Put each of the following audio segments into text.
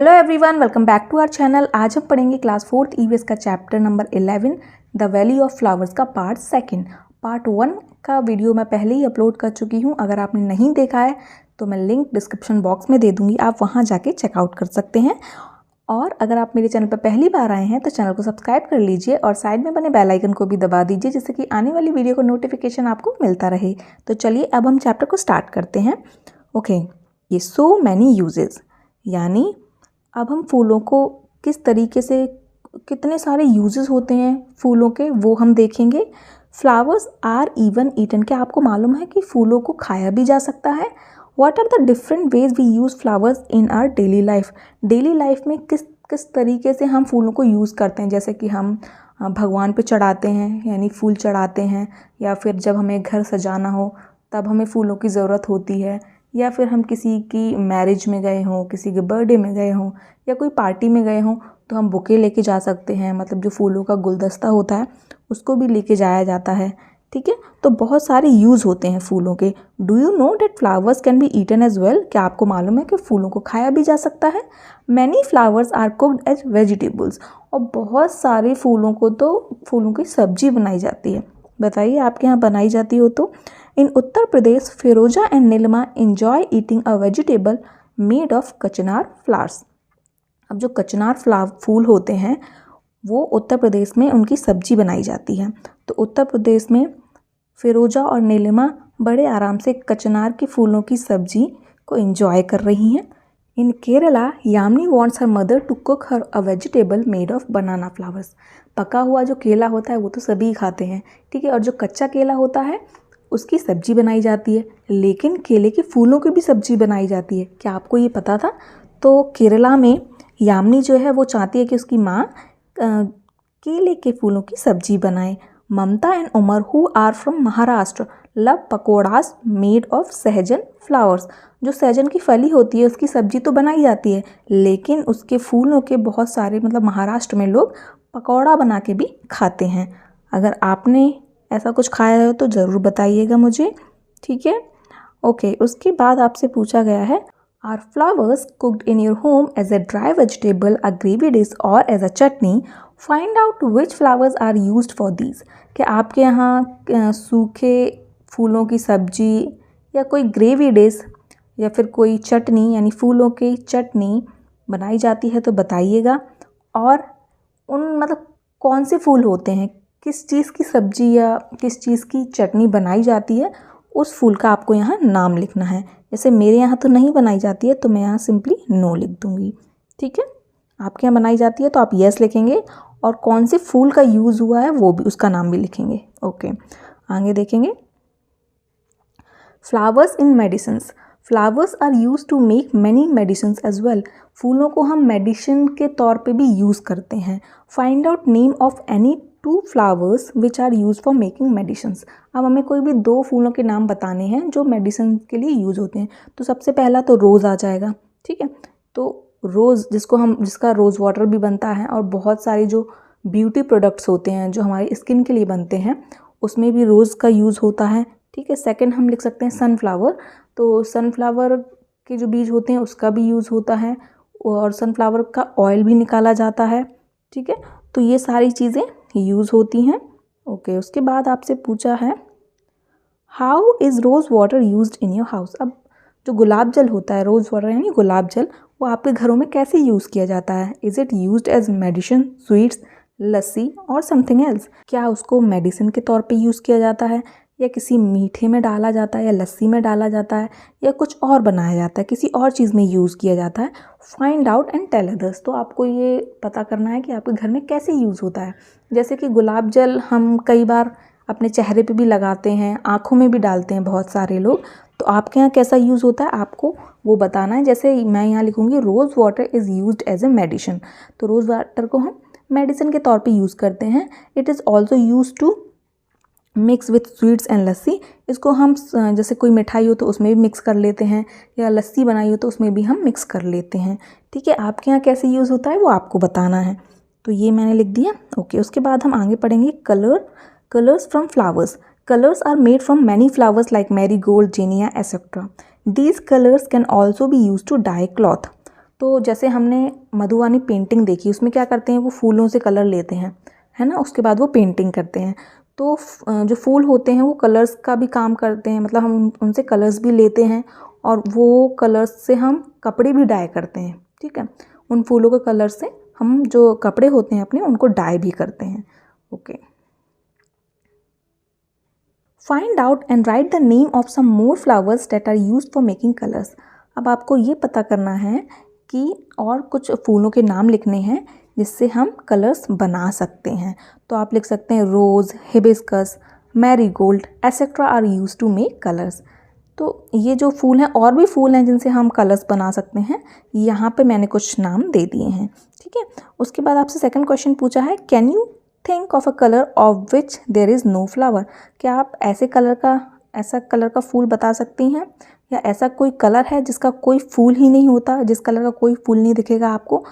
Hello everyone, welcome back to our channel. आज हम पढ़ेंगे क्लास 4th ईवीएस का chapter number 11 the valley of flowers का part 2। Part 1 का वीडियो मैं पहले ही अपलोड कर चुकी हूँ। अगर आपने नहीं देखा है तो मैं लिंक डिस्क्रिप्शन बॉक्स में दे दूँगी, आप वहाँ जाके चेकआउट कर सकते हैं। और अगर आप मेरे चैनल पर पहली बार आए हैं तो चैनल को सब्सक्राइब कर लीजिए और साइड में बने बेल आइकन को भी दबा दीजिए, जिससे कि आने वाली वीडियो का नोटिफिकेशन आपको मिलता रहे। तो चलिए अब हम चैप्टर को स्टार्ट करते हैं। ओके, ये सो मैनी यूजेस, यानी अब हम फूलों को किस तरीके से, कितने सारे यूजेस होते हैं फूलों के, वो हम देखेंगे। फ्लावर्स आर इवन ईटन, क्या आपको मालूम है कि फूलों को खाया भी जा सकता है? What are the different ways we use flowers in our daily life. Daily life में किस किस तरीके से हम फूलों को यूज़ करते हैं। जैसे कि हम भगवान पे चढ़ाते हैं, यानी फूल चढ़ाते हैं, या फिर जब हमें घर सजाना हो तब हमें फूलों की ज़रूरत होती है, या फिर हम किसी की मैरिज में गए हों, किसी के बर्थडे में गए हों, या कोई पार्टी में गए हों तो हम बुके लेके जा सकते हैं। मतलब जो फूलों का गुलदस्ता होता है उसको भी लेके जाया जाता है। ठीक है, तो बहुत सारे यूज़ होते हैं फूलों के। Do you know that flowers can be eaten as well, क्या आपको मालूम है कि फूलों को खाया भी जा सकता है? Many flowers are cooked as vegetables, और बहुत सारे फूलों को तो फूलों की सब्जी बनाई जाती है। बताइए आपके यहाँ बनाई जाती हो तो। In Uttar Pradesh Firoza and Neelma enjoy eating a vegetable made of kachnar flowers. अब जो कचनार फूल होते हैं वो उत्तर प्रदेश में उनकी सब्जी बनाई जाती है। तो उत्तर प्रदेश में फिरोजा और नीलिमा बड़े आराम से कचनार के फूलों की सब्जी को एंजॉय कर रही हैं। In Kerala Yamini wants her mother to cook her a vegetable made of banana flowers. पका हुआ जो केला होता है वो तो सभी खाते हैं, ठीक है, और जो कच्चा केला होता है उसकी सब्जी बनाई जाती है। लेकिन केले के फूलों की भी सब्जी बनाई जाती है, क्या आपको ये पता था? तो केरला में यामिनी जो है वो चाहती है कि उसकी माँ केले के फूलों की सब्जी बनाए। Mamta and Umar who are from Maharashtra love pakoras made of sahjan flowers. जो सहजन की फली होती है उसकी सब्जी तो बनाई जाती है, लेकिन उसके फूलों के बहुत सारे, मतलब महाराष्ट्र में लोग पकौड़ा बना के भी खाते हैं। अगर आपने ऐसा कुछ खाया है तो ज़रूर बताइएगा मुझे, ठीक है। ओके, उसके बाद आपसे पूछा गया है, are flowers cooked in your home as a dry vegetable, a gravy dish और as a chutney? Find out which flowers are used for these. क्या आपके यहाँ सूखे फूलों की सब्जी या कोई ग्रेवी डिश या फिर कोई चटनी, यानी फूलों की चटनी बनाई जाती है तो बताइएगा। और उन मतलब कौन से फूल होते हैं, किस चीज़ की सब्जी या किस चीज़ की चटनी बनाई जाती है, उस फूल का आपको यहाँ नाम लिखना है। जैसे मेरे यहाँ तो नहीं बनाई जाती है तो मैं यहाँ सिंपली नो लिख दूँगी, ठीक है। आपके यहाँ बनाई जाती है तो आप यस लिखेंगे, और कौन से फूल का यूज़ हुआ है वो भी, उसका नाम भी लिखेंगे। ओके, आगे देखेंगे। Flowers in medicines, flowers are use to make many medicines as well. फूलों को हम मेडिसिन के तौर पे भी यूज़ करते हैं। Find out name of any 2 flowers which are use for making medicines. अब हमें कोई भी 2 फूलों के नाम बताने हैं जो मेडिसिन के लिए यूज़ होते हैं। तो सबसे पहला तो रोज़ आ जाएगा, ठीक है। तो रोज़ जिसका रोज़ वाटर भी बनता है, और बहुत सारी जो ब्यूटी प्रोडक्ट्स होते हैं जो हमारी स्किन के लिए बनते हैं उसमें भी रोज़ का यूज़ होता है, ठीक है। सेकंड हम लिख सकते हैं सनफ्लावर। तो सनफ्लावर के जो बीज होते हैं उसका भी यूज़ होता है, और सनफ्लावर का ऑयल भी निकाला जाता है, ठीक है। तो ये सारी चीज़ें यूज़ होती हैं। ओके, उसके बाद आपसे पूछा है, how is rose water used in your house. अब जो गुलाब जल होता है, रोज़ वाटर यानी गुलाब जल, वो आपके घरों में कैसे यूज़ किया जाता है? Is it used as medicine, sweets, lassi और समथिंग एल्स। क्या उसको मेडिसिन के तौर पे यूज़ किया जाता है, या किसी मीठे में डाला जाता है, या लस्सी में डाला जाता है, या कुछ और बनाया जाता है, किसी और चीज़ में यूज़ किया जाता है? Find out and tell others. तो आपको ये पता करना है कि आपके घर में कैसे यूज़ होता है। जैसे कि गुलाब जल हम कई बार अपने चेहरे पे भी लगाते हैं, आँखों में भी डालते हैं बहुत सारे लोग। तो आपके यहाँ कैसा यूज़ होता है आपको वो बताना है। जैसे मैं यहाँ लिखूँगी, rose water is used as a medicine. तो रोज़ वाटर को हम मेडिसिन के तौर पे यूज़ करते हैं। It is also use to mix with sweets and lassi. इसको हम जैसे कोई मिठाई हो तो उसमें भी मिक्स कर लेते हैं, या लस्सी बनाई हो तो उसमें भी हम मिक्स कर लेते हैं, ठीक है। आपके यहाँ कैसे यूज़ होता है वो आपको बताना है। तो ये मैंने लिख दिया। ओके, उसके बाद हम आगे पढ़ेंगे colours from flowers. Colours are made from many flowers like marigold, zinnia etcetera. These colors can also be used to dye cloth. तो जैसे हमने मधुबनी पेंटिंग देखी, उसमें क्या करते हैं, वो फूलों से कलर लेते हैं, है ना, उसके बाद वो पेंटिंग करते हैं। तो जो फूल होते हैं वो कलर्स का भी काम करते हैं, मतलब हम उनसे कलर्स भी लेते हैं और वो कलर्स से हम कपड़े भी डाई करते हैं। ठीक है, उन फूलों के कलर से हम जो कपड़े होते हैं अपने, उनको डाई भी करते हैं। Okay, find out and write the name of some more flowers that are used for making colours. अब आपको ये पता करना है कि और कुछ फूलों के नाम लिखने हैं जिससे हम कलर्स बना सकते हैं। तो आप लिख सकते हैं rose, hibiscus, marigold etcetera are use to make colours. तो ये जो फूल हैं, और भी फूल हैं जिनसे हम कलर्स बना सकते हैं, यहाँ पे मैंने कुछ नाम दे दिए हैं। ठीक है, उसके बाद आपसे सेकंड क्वेश्चन पूछा है, can you think of a colour of which there is no flower. क्या आप ऐसा कलर का फूल बता सकती हैं, या ऐसा कोई कलर है जिसका कोई फूल ही नहीं होता, जिस कलर का कोई फूल नहीं दिखेगा आपको।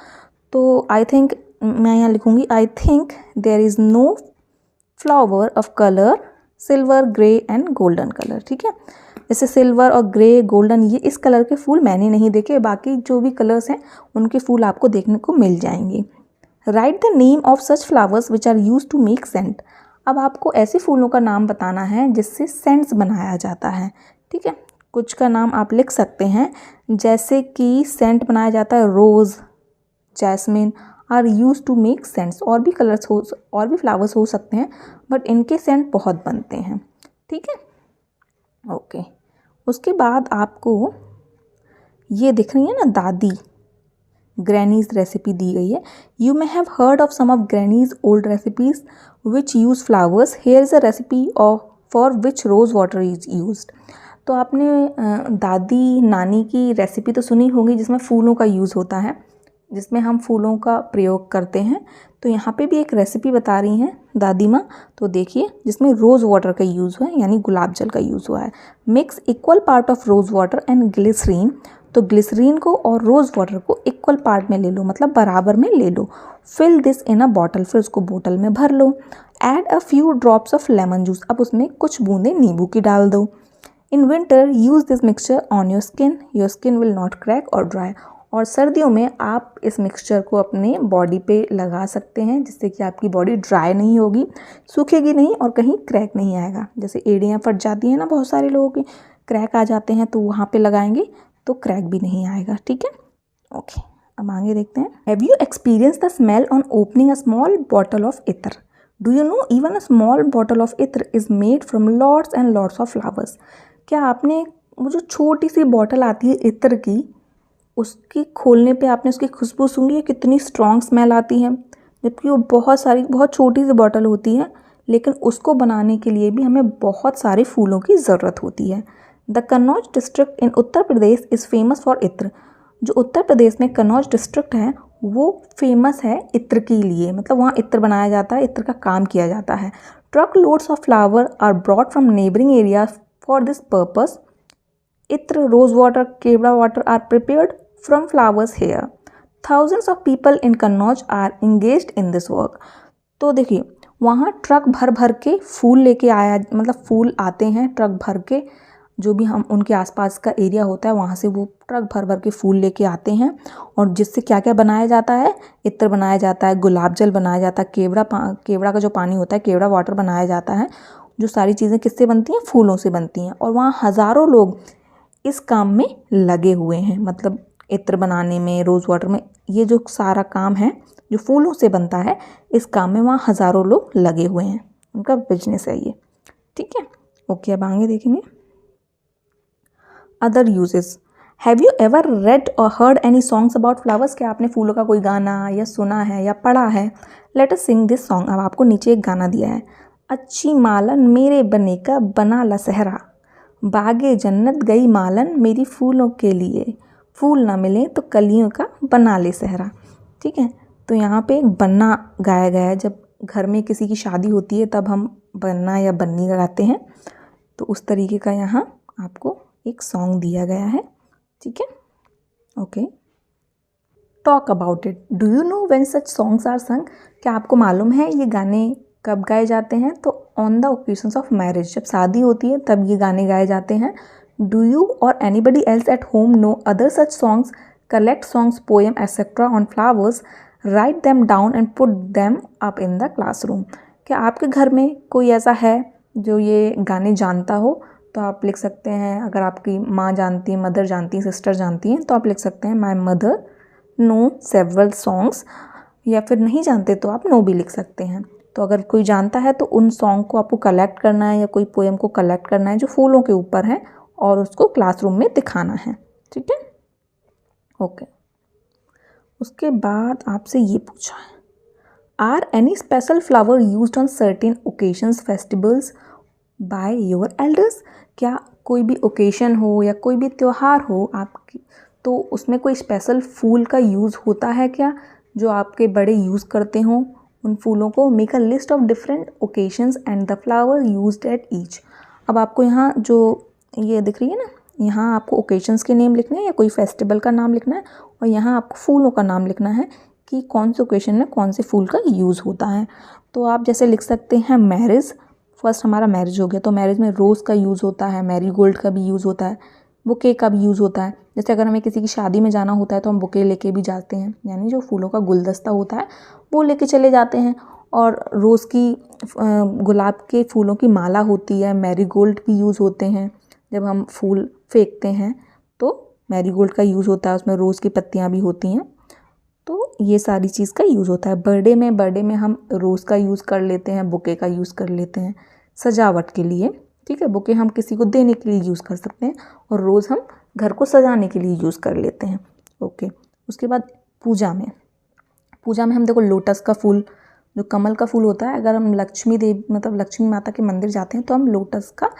तो आई थिंक मैं यहाँ लिखूँगी, I think there is no flower of colour silver, grey and golden colour. ठीक है, जैसे सिल्वर और ग्रे, गोल्डन, ये इस कलर के फूल मैंने नहीं देखे, बाकी जो भी कलर्स हैं उनके फूल आपको देखने को मिल जाएंगे। Write the name of such flowers which are use to make scent. अब आपको ऐसे फूलों का नाम बताना है जिससे सेंट्स बनाया जाता है। ठीक है, कुछ का नाम आप लिख सकते हैं, जैसे कि सेंट बनाया जाता है rose, jasmine are use to make scents. और भी फ्लावर्स हो सकते हैं, बट इनके सेंट बहुत बनते हैं। ठीक है, ओके। उसके बाद आपको ये दिख रही है ना दादी, ग्रैनीज रेसिपी दी गई है। You may have heard of some of granny's old recipes which use flowers, here is a recipe of for which rose water is used. तो आपने दादी नानी की रेसिपी तो सुनी होगी जिसमें फूलों का यूज़ होता है, जिसमें हम फूलों का प्रयोग करते हैं। तो यहाँ पे भी एक रेसिपी बता रही हैं दादी माँ, तो देखिए, जिसमें रोज़ वाटर का यूज़ हुआ है, यानी गुलाब जल का यूज़ हुआ है। Mix equal part of rose water and glycerine. तो ग्लिसरीन को और रोज़ वाटर को इक्वल पार्ट में ले लो, मतलब बराबर में ले लो। Fill this in a bottle, फिर उसको बोतल में भर लो। Add a few drops of lemon juice, अब उसमें कुछ बूंदें नींबू की डाल दो। In winter use this mixture on your skin will not crack और ड्राई। और सर्दियों में आप इस मिक्सचर को अपने बॉडी पे लगा सकते हैं, जिससे कि आपकी बॉडी ड्राई नहीं होगी, सूखेगी नहीं और कहीं क्रैक नहीं आएगा। जैसे एड़ियाँ फट जाती हैं ना, बहुत सारे लोगों की क्रैक आ जाते हैं, तो वहाँ पे लगाएंगे तो क्रैक भी नहीं आएगा। ठीक है, ओके। अब आगे देखते हैं। Have you experience the smell on opening a small bottle of ittar. Do you know even a small bottle of ittar is made from lots and lots of flowers. क्या आपने वो जो छोटी सी बॉटल आती है इत्र की, उसकी खोलने पे आपने उसकी खुशबू सूंघी है, कितनी स्ट्रॉन्ग स्मेल आती है, जबकि वो बहुत छोटी सी बॉटल होती है, लेकिन उसको बनाने के लिए भी हमें बहुत सारे फूलों की ज़रूरत होती है। The Kannauj district in Uttar Pradesh is famous for इत्र। जो उत्तर प्रदेश में कन्नौज डिस्ट्रिक्ट है वो फेमस है इत्र के लिए, मतलब वहाँ इत्र बनाया जाता है, इत्र का काम किया जाता है। Truck loads of flower are brought from neighbouring area for this purpose. Ittar, rose water, kewra water are prepared from flowers here. Thousands of people in Kannauj are engaged in this work. तो देखिए, वहाँ ट्रक भर भर के फूल लेके आया, मतलब फूल आते हैं ट्रक भर के, जो भी हम उनके आसपास का एरिया होता है वहाँ से वो ट्रक भर भर के फूल लेके आते हैं। और जिससे क्या क्या बनाया जाता है, इत्र बनाया जाता है, गुलाब जल बनाया जाता है, केवड़ा का जो पानी होता है, केवड़ा वाटर बनाया जाता है। जो सारी चीज़ें किससे बनती हैं, फूलों से बनती हैं। और वहाँ हज़ारों लोग इस काम में लगे हुए हैं, मतलब इत्र बनाने में, रोज़ वाटर में, ये जो सारा काम है जो फूलों से बनता है, इस काम में वहाँ हज़ारों लोग लगे हुए हैं, उनका बिजनेस है ये। ठीक है, ओके। अब आगे देखेंगे other uses. Have you ever read और heard any songs about flowers. क्या आपने फूलों का कोई गाना या सुना है या पढ़ा है। Let us Singh this song. अब आपको नीचे एक गाना दिया है। अच्छी मालन मेरे बने का बना ला सहरा, बागे जन्नत गई मालन मेरी फूलों के लिए, फूल ना मिले तो कलियों का बना ले सहरा। ठीक है, तो यहाँ पे एक बन्ना गाया गया है। जब घर में किसी की शादी होती है तब हम बन्ना या बन्नी गाते हैं, तो उस तरीके का यहाँ आपको एक सॉन्ग दिया गया है। ठीक है, okay. Talk about it. Do you know when such songs are sung. क्या आपको मालूम है ये गाने कब गाए जाते हैं। तो on the occasions of marriage, जब शादी होती है तब ये गाने गाए जाते हैं। Do you or anybody else at home know other such songs. Collect songs, poem etcetera on flowers, write them down and put them up in the classroom. क्या आपके घर में कोई ऐसा है जो ये गाने जानता हो? तो आप लिख सकते हैं, अगर आपकी माँ जानती है, मदर जानती है, सिस्टर जानती हैं, तो आप लिख सकते हैं my mother know several songs, या फिर नहीं जानते तो आप नो भी लिख सकते हैं। तो अगर कोई जानता है तो उन सॉन्ग को आपको कलेक्ट करना है या कोई पोएम को कलेक्ट करना है जो फूलों के ऊपर है और उसको क्लासरूम में दिखाना है। ठीक है, ओके। उसके बाद आपसे ये पूछा है, are any special flower used on certain occasions, festivals by your elders? क्या कोई भी ओकेजन हो या कोई भी त्यौहार हो आपकी, तो उसमें कोई स्पेशल फूल का यूज़ होता है क्या जो आपके बड़े यूज़ करते हों? उन फूलों को make a list of different occasions and the flower used at each. अब आपको यहाँ जो ये दिख रही है ना, यहाँ आपको ओकेजन्स के नेम लिखने हैं या कोई फेस्टिवल का नाम लिखना है, और यहाँ आपको फूलों का नाम लिखना है कि कौन से ओकेजन में कौन से फूल का यूज़ होता है। तो आप जैसे लिख सकते हैं मैरिज, फर्स्ट हमारा मैरिज हो गया, तो मैरिज में रोज़ का यूज़ होता है, मैरीगोल्ड का भी यूज़ होता है, बुके का भी यूज़ होता है। जैसे अगर हमें किसी की शादी में जाना होता है तो हम बुके लेके भी जाते हैं, यानी जो फूलों का गुलदस्ता होता है वो लेके चले जाते हैं। और रोज़ की गुलाब के फूलों की माला होती है, मैरीगोल्ड भी यूज़ होते हैं। जब हम फूल फेंकते हैं तो मैरीगोल्ड का यूज़ होता है, उसमें रोज़ की पत्तियाँ भी होती हैं। तो ये सारी चीज़ का यूज़ होता है। बर्थडे में हम रोज़ का यूज़ कर लेते हैं, बुके का यूज़ कर लेते हैं सजावट के लिए। ठीक है, बुके हम किसी को देने के लिए यूज़ कर सकते हैं और रोज़ हम घर को सजाने के लिए यूज़ कर लेते हैं। ओके, उसके बाद पूजा में हम देखो लोटस का फूल, जो कमल का फूल होता है, अगर हम लक्ष्मी देवी मतलब लक्ष्मी माता के मंदिर जाते हैं तो हम लोटस का,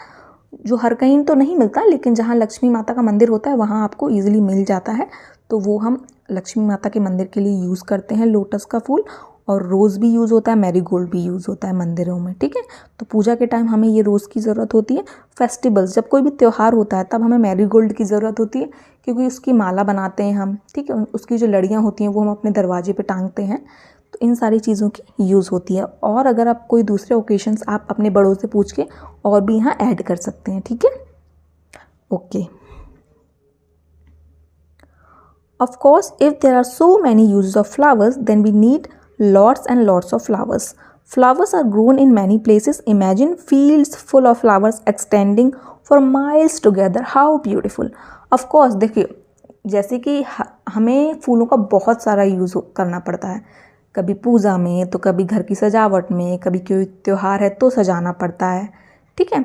जो हर कहीं तो नहीं मिलता लेकिन जहाँ लक्ष्मी माता का मंदिर होता है वहाँ आपको ईजिली मिल जाता है, तो वो हम लक्ष्मी माता के मंदिर के लिए यूज़ करते हैं लोटस का फूल। और रोज़ भी यूज़ होता है, मैरीगोल्ड भी यूज़ होता है मंदिरों में। ठीक है, तो पूजा के टाइम हमें ये रोज़ की ज़रूरत होती है। फेस्टिवल्स, जब कोई भी त्यौहार होता है तब हमें मैरीगोल्ड की ज़रूरत होती है, क्योंकि उसकी माला बनाते हैं हम। ठीक है, उसकी जो लड़ियाँ होती हैं वो हम अपने दरवाजे पे टांगते हैं। तो इन सारी चीज़ों की यूज़ होती है। और अगर आप कोई दूसरे ओकेशंस आप अपने बड़ों से पूछ के और भी यहाँ ऐड कर सकते हैं। ठीक है, okay. Of course, if there are so many uses of flowers, then we need lots and lots of flowers. Flowers are grown in many places. Imagine fields full of flowers extending for miles together. How beautiful! Of course, देखिए, जैसे कि हमें फूलों का बहुत सारा use करना पड़ता है, कभी पूजा में, तो कभी घर की सजावट में, कभी कोई त्यौहार है तो सजाना पड़ता है। ठीक है,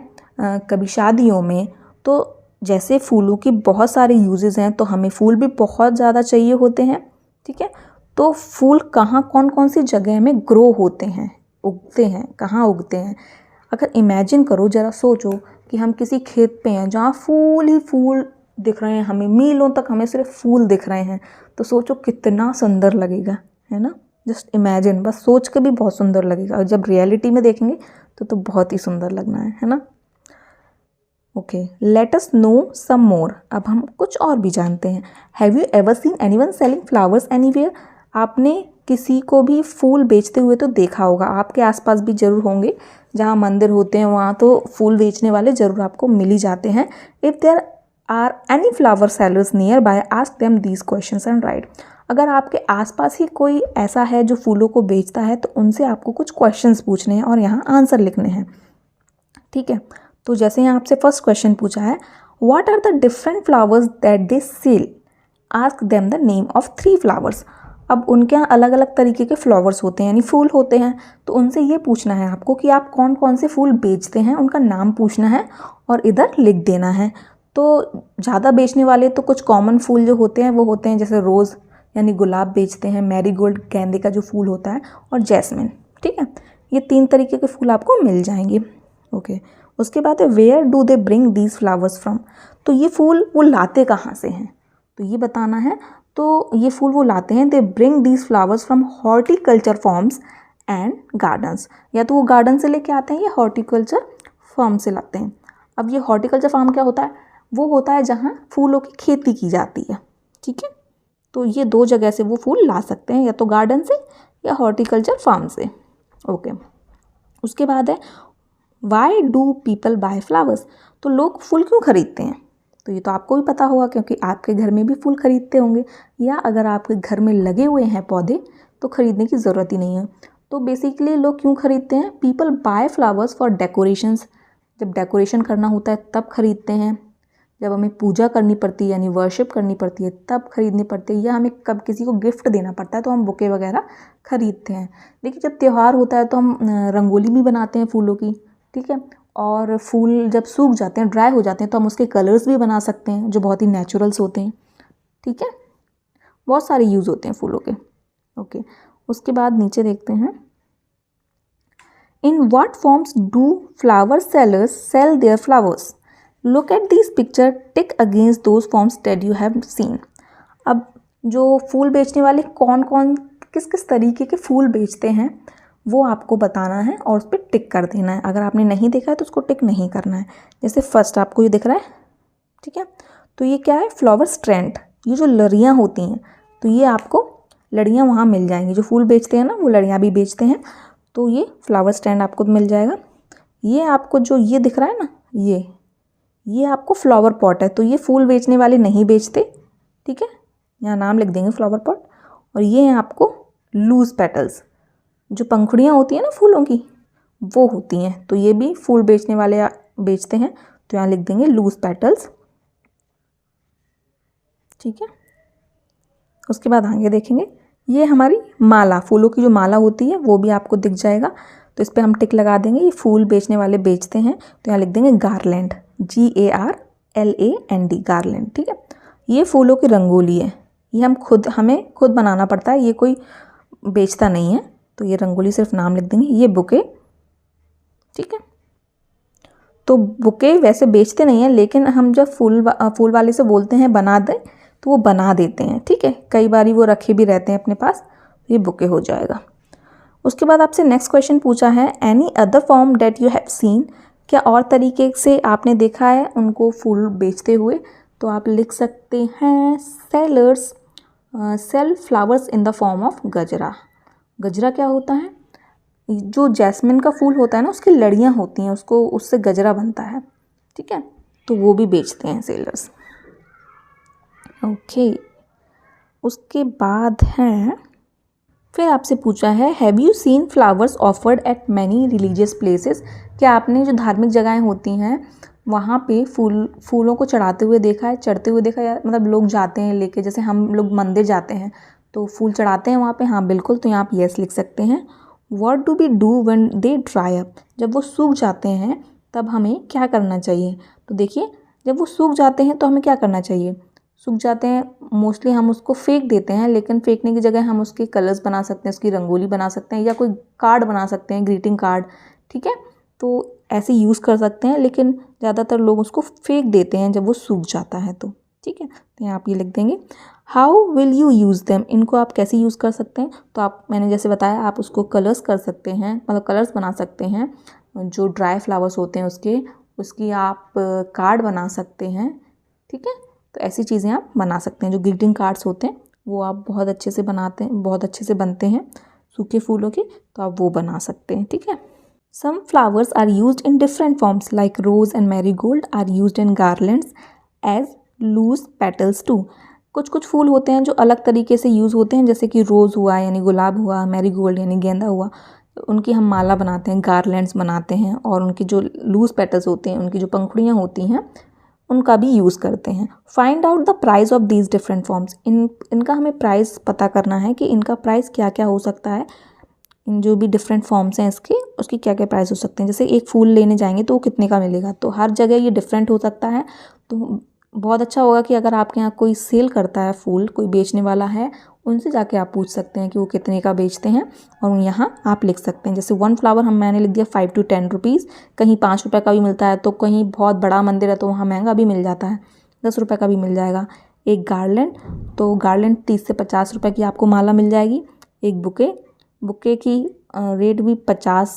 कभी शादियों में। तो जैसे फूलों की बहुत सारे यूजेस हैं तो हमें फूल भी बहुत ज़्यादा चाहिए होते हैं। ठीक है, तो फूल कहाँ कौन कौन सी जगह में ग्रो होते हैं, उगते हैं, कहाँ उगते हैं? अगर इमेजिन करो, ज़रा सोचो कि हम किसी खेत पे हैं जहाँ फूल ही फूल दिख रहे हैं, हमें मीलों तक हमें सिर्फ फूल दिख रहे हैं, तो सोचो कितना सुंदर लगेगा, है ना? जस्ट इमेजिन, बस सोच के भी बहुत सुंदर लगेगा, और जब रियलिटी में देखेंगे तो बहुत ही सुंदर लगना है ना? Okay, let us know some more. अब हम कुछ और भी जानते हैं। Have you ever seen anyone selling flowers anywhere? आपने किसी को भी फूल बेचते हुए तो देखा होगा, आपके आसपास भी ज़रूर होंगे, जहाँ मंदिर होते हैं वहाँ तो फूल बेचने वाले ज़रूर आपको मिल ही जाते हैं। If there are any flower sellers nearby, ask them these questions and write. अगर आपके आसपास ही कोई ऐसा है जो फूलों को बेचता है तो उनसे आपको कुछ क्वेश्चंस पूछने हैं और यहाँ आंसर लिखने हैं। ठीक है, तो जैसे यहाँ आपसे फर्स्ट क्वेश्चन पूछा है, what are the different flowers that they sell, ask them the name of 3 flowers. अब उनके यहाँ अलग अलग तरीके के फ्लावर्स होते हैं, यानी फूल होते हैं, तो उनसे ये पूछना है आपको कि आप कौन कौन से फूल बेचते हैं, उनका नाम पूछना है और इधर लिख देना है। तो ज़्यादा बेचने वाले तो कुछ कॉमन फूल जो होते हैं वो होते हैं, जैसे रोज़ यानी गुलाब बेचते हैं, मैरीगोल्ड गेंदे का जो फूल होता है, और जैस्मिन। ठीक है, ये 3 तरीके के फूल आपको मिल जाएंगे। ओके, उसके बाद है where do they bring these flowers from. तो ये फूल वो लाते कहाँ से हैं, तो ये बताना है। तो ये फूल वो लाते हैं, दे bring these flowers from horticulture forms and gardens. या तो वो गार्डन से लेके आते हैं या हॉर्टिकल्चर फार्म से लाते हैं। अब ये हॉर्टिकल्चर फार्म क्या होता है? वो होता है जहाँ फूलों की खेती की जाती है। ठीक है, तो ये 2 जगह से वो फूल ला सकते हैं, या तो गार्डन से या हॉर्टिकल्चर फार्म से। ओके, उसके बाद है why do people buy flowers. तो लोग फूल क्यों खरीदते हैं? तो तो ये तो आपको भी पता होगा क्योंकि आपके घर में भी फूल खरीदते होंगे, या अगर आपके घर में लगे हुए हैं पौधे तो ख़रीदने की ज़रूरत ही नहीं है। तो बेसिकली लोग क्यों ख़रीदते हैं? People buy flowers for decorations. जब डेकोरेशन करना होता है तब खरीदते हैं, जब हमें पूजा करनी पड़ती है यानी वर्शिप करनी पड़ती है तब खरीदनी पड़ती है, या हमें कब किसी को गिफ्ट देना पड़ता है तो हम बुके वगैरह खरीदते हैं। देखिए जब त्यौहार होता है तो हम रंगोली भी बनाते हैं फूलों की, ठीक है, और फूल जब सूख जाते हैं, ड्राई हो जाते हैं, तो हम उसके कलर्स भी बना सकते हैं जो बहुत ही नेचुरल्स होते हैं, ठीक है। बहुत सारे यूज़ होते हैं फूलों के। ओके, उसके बाद नीचे देखते हैं, in what forms do flower sellers sell their flowers? Look at this picture, tick against those forms that you have seen. अब जो फूल बेचने वाले कौन कौन किस किस तरीके के फूल बेचते हैं वो आपको बताना है और उस पर टिक कर देना है। अगर आपने नहीं देखा है तो उसको टिक नहीं करना है। जैसे फर्स्ट आपको ये दिख रहा है, ठीक है, तो ये क्या है? Flower stand. ये जो लड़ियाँ होती हैं तो ये आपको लड़ियाँ वहाँ मिल जाएंगी। जो फूल बेचते हैं ना वो लड़ियाँ भी बेचते हैं, तो ये फ्लावर स्टैंड आपको मिल जाएगा। ये आपको जो ये दिख रहा है ना, ये आपको फ्लावर पॉट है। तो ये फूल बेचने वाले नहीं बेचते, ठीक है, यहाँ नाम लिख देंगे फ्लावर पॉट। और ये हैं आपको लूज पेटल्स, जो पंखुड़ियाँ होती हैं ना फूलों की वो होती हैं, तो ये भी फूल बेचने वाले बेचते हैं, तो यहाँ लिख देंगे लूज पेटल्स, ठीक है। उसके बाद आगे देखेंगे, ये हमारी माला, फूलों की जो माला होती है वो भी आपको दिख जाएगा, तो इस पर हम टिक लगा देंगे। ये फूल बेचने वाले बेचते हैं, तो यहाँ लिख देंगे गार्लैंड, GARLAND, गार्लैंड, ठीक है। ये फूलों की रंगोली है, ये हमें खुद बनाना पड़ता है, ये कोई बेचता नहीं है, तो ये रंगोली सिर्फ नाम लिख देंगे। ये बुके, ठीक है, तो बुके वैसे बेचते नहीं हैं, लेकिन हम जब फूल वाले से बोलते हैं बना दें तो वो बना देते हैं, ठीक है। कई बार वो रखे भी रहते हैं अपने पास, ये बुके हो जाएगा। उसके बाद आपसे नेक्स्ट क्वेश्चन पूछा है, any other form that you have seen? क्या और तरीके से आपने देखा है उनको फूल बेचते हुए? तो आप लिख सकते हैं, sellers sell flowers in the form of gajra. गजरा क्या होता है? जो जैस्मिन का फूल होता है ना, उसकी लड़ियाँ होती हैं, उससे गजरा बनता है, ठीक है, तो वो भी बेचते हैं सेलर्स। ओके, उसके बाद है, फिर आपसे पूछा है, have you seen flowers offered eight many religious places? क्या आपने जो धार्मिक जगहें होती हैं वहाँ पे फूलों को चढ़ाते हुए देखा है, चढ़ते हुए देखा है, मतलब लोग जाते हैं लेके, जैसे हम लोग मंदिर जाते हैं तो फूल चढ़ाते हैं वहाँ पे? हाँ बिल्कुल, तो यहाँ आप यस लिख सकते हैं। What do we do when they dry up? जब वो सूख जाते हैं तब हमें क्या करना चाहिए? तो देखिए, जब वो सूख जाते हैं तो हमें क्या करना चाहिए? सूख जाते हैं मोस्टली हम उसको फेंक देते हैं, लेकिन फेंकने की जगह हम उसके कलर्स बना सकते हैं, उसकी रंगोली बना सकते हैं, या कोई कार्ड बना सकते हैं, ग्रीटिंग कार्ड, ठीक है, तो ऐसे यूज़ कर सकते हैं। लेकिन ज़्यादातर लोग उसको फेंक देते हैं जब वो सूख जाता है तो, ठीक है, तो यहाँ आप ये लिख देंगे। How will you use them? इनको आप कैसे यूज़ कर सकते हैं? तो आप, मैंने जैसे बताया, आप उसको कलर्स कर सकते हैं, मतलब कलर्स बना सकते हैं। जो ड्राई फ्लावर्स होते हैं उसकी आप कार्ड बना सकते हैं, ठीक है, तो ऐसी चीज़ें आप बना सकते हैं। जो ग्रीटिंग कार्ड्स होते हैं वो आप बहुत अच्छे से बनाते हैं, बहुत अच्छे से बनते हैं सूखे फूलों के, तो आप वो बना सकते हैं, ठीक है। Some flowers are used in different forms like rose and marigold are used in garlands as loose petals too. कुछ फूल होते हैं जो अलग तरीके से यूज़ होते हैं, जैसे कि रोज़ हुआ यानी गुलाब हुआ, मैरीगोल्ड यानी गेंदा हुआ, उनकी हम माला बनाते हैं, गार्लैंड्स बनाते हैं, और उनकी जो लूज पेटल्स होते हैं, उनकी जो पंखुड़ियाँ होती हैं, उनका भी यूज़ करते हैं। Find out the price of these different forms. इनका हमें प्राइस पता करना है कि इनका प्राइस क्या क्या हो सकता है। इन जो भी डिफरेंट फॉर्म्स हैं इसके, उसकी क्या क्या प्राइस हो सकते हैं। जैसे एक फूल लेने जाएंगे तो वो कितने का मिलेगा, तो हर जगह ये डिफरेंट हो सकता है। तो बहुत अच्छा होगा कि अगर आपके यहाँ कोई सेल करता है फूल, कोई बेचने वाला है, उनसे जाके आप पूछ सकते हैं कि वो कितने का बेचते हैं, और यहाँ आप लिख सकते हैं। जैसे वन फ्लावर मैंने लिख दिया 5 to 10 रुपीज़। कहीं 5 रुपये का भी मिलता है, तो कहीं बहुत बड़ा मंदिर है तो वहाँ महंगा भी मिल जाता है, 10 रुपये का भी मिल जाएगा। एक गार्लैंड, तो गार्लैंड 30 से 50 रुपये की आपको माला मिल जाएगी। एक बुके की रेट भी 50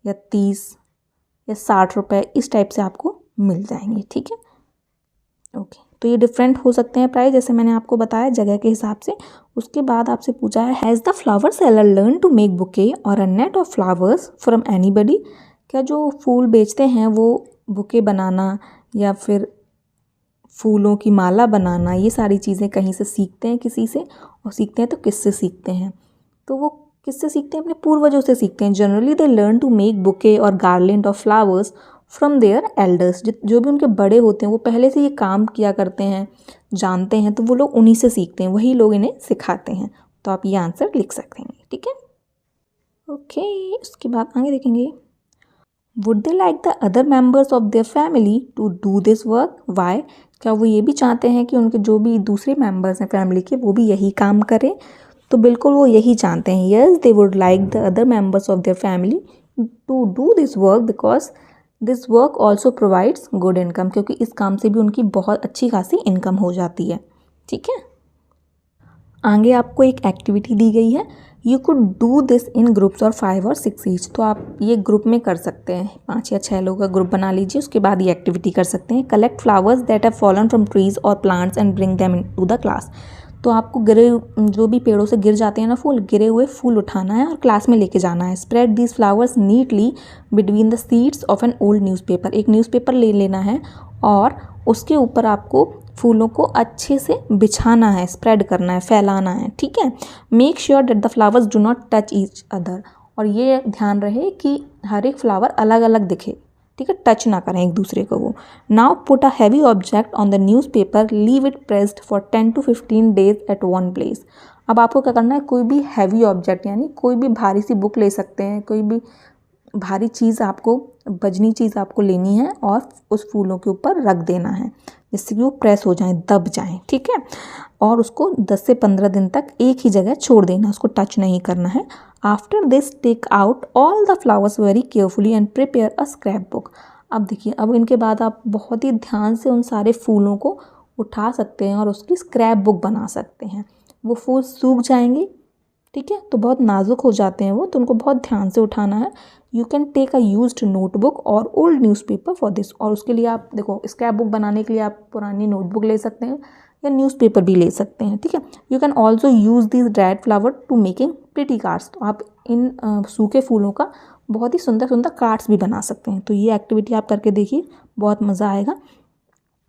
या 30 या 60 रुपये, इस टाइप से आपको मिल जाएंगे, ठीक है। ओके, तो ये डिफरेंट हो सकते हैं प्राइस, जैसे मैंने आपको बताया, जगह के हिसाब से। उसके बाद आपसे पूछा है, has the flower seller learn to make bouquet और a net of flowers from anybody? क्या जो फूल बेचते हैं वो बुके बनाना या फिर फूलों की माला बनाना, ये सारी चीज़ें कहीं से सीखते हैं किसी से, और सीखते हैं तो किससे सीखते हैं, तो वो किससे सीखते हैं, अपने पूर्वजों से सीखते हैं। Generally they learn to make bouquet और garland of flowers from their elders. जो भी उनके बड़े होते हैं वो पहले से ये काम किया करते हैं, जानते हैं, तो वो लोग उन्हीं से सीखते हैं, वही लोग इन्हें सिखाते हैं। तो आप ये आंसर लिख सकते हैं, ठीक है। ओके, उसके बाद आगे देखेंगे, would they like the other members of their family to do this work, why. क्या वो ये भी चाहते हैं कि उनके जो भी दूसरे मेम्बर्स हैं फैमिली के वो भी यही काम करें, तो बिल्कुल वो यही चाहते हैं। Yes, they would like the other members of their family to do this work because this work also provides good income, क्योंकि इस काम से भी उनकी बहुत अच्छी खासी इनकम हो जाती है, ठीक है। आगे आपको एक एक्टिविटी दी गई है, you could do this in groups और 5 और 6 ईच। तो आप ये ग्रुप में कर सकते हैं, 5 या 6 लोगों का ग्रुप बना लीजिए, उसके बाद ये एक्टिविटी कर सकते हैं। Collect flowers that have fallen from trees और plants and bring them into the class. तो आपको जो भी पेड़ों से गिर जाते हैं ना फूल, गिरे हुए फूल उठाना है और क्लास में लेके जाना है। Spread these flowers neatly between the seeds of an old newspaper. एक न्यूज़पेपर ले लेना है और उसके ऊपर आपको फूलों को अच्छे से बिछाना है, स्प्रेड करना है, फैलाना है, ठीक है। Make sure that the flowers do not touch each other. और ये ध्यान रहे कि हर एक फ्लावर अलग अलग दिखे, ठीक है, टच ना करें एक दूसरे को वो। Now put a heavy object on the newspaper, leave it pressed for 10 to 15 days at one place. अब आपको क्या करना है, कोई भी हैवी ऑब्जेक्ट यानी कोई भी भारी सी बुक ले सकते हैं, कोई भी भारी चीज़ आपको, वजनी चीज़ आपको लेनी है और उस फूलों के ऊपर रख देना है, जिससे कि वो प्रेस हो जाएं, दब जाएं, ठीक है। और उसको 10 से 15 दिन तक एक ही जगह छोड़ देना, उसको टच नहीं करना है। After this take out all the flowers very carefully and prepare a scrapbook. अब देखिए, अब इनके बाद आप बहुत ही ध्यान से उन सारे फूलों को उठा सकते हैं और उसकी स्क्रैप बुक बना सकते हैं। वो फूल सूख जाएंगे, ठीक है, तो बहुत नाजुक हो जाते हैं वो, तो उनको बहुत ध्यान से उठाना है। You can take a used notebook or old newspaper for this. और उसके लिए आप देखो, स्क्रैप बुक बनाने के लिए आप पुरानी नोटबुक ले सकते हैं या न्यूज़पेपर भी ले सकते हैं, ठीक है। You can also use this dried flower to making pretty cards. तो आप इन सूखे फूलों का बहुत ही सुंदर सुंदर कार्ड्स भी बना सकते हैं। तो ये एक्टिविटी आप करके देखिए, बहुत मज़ा आएगा।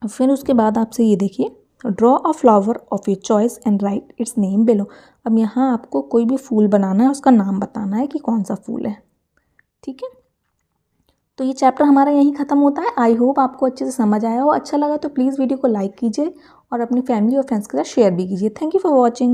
फिर उसके बाद आपसे ये देखिए, draw a flower of your choice and right it's name below. अब यहाँ आपको कोई भी फूल बनाना है, उसका नाम बताना है कि कौन सा फूल है, ठीक है। तो ये चैप्टर हमारा यहीं ख़त्म होता है। आई होप आपको अच्छे से समझ आया हो। अच्छा लगा तो प्लीज़ वीडियो को लाइक कीजिए और अपनी फैमिली और फ्रेंड्स के साथ शेयर भी कीजिए। Thank you for watching.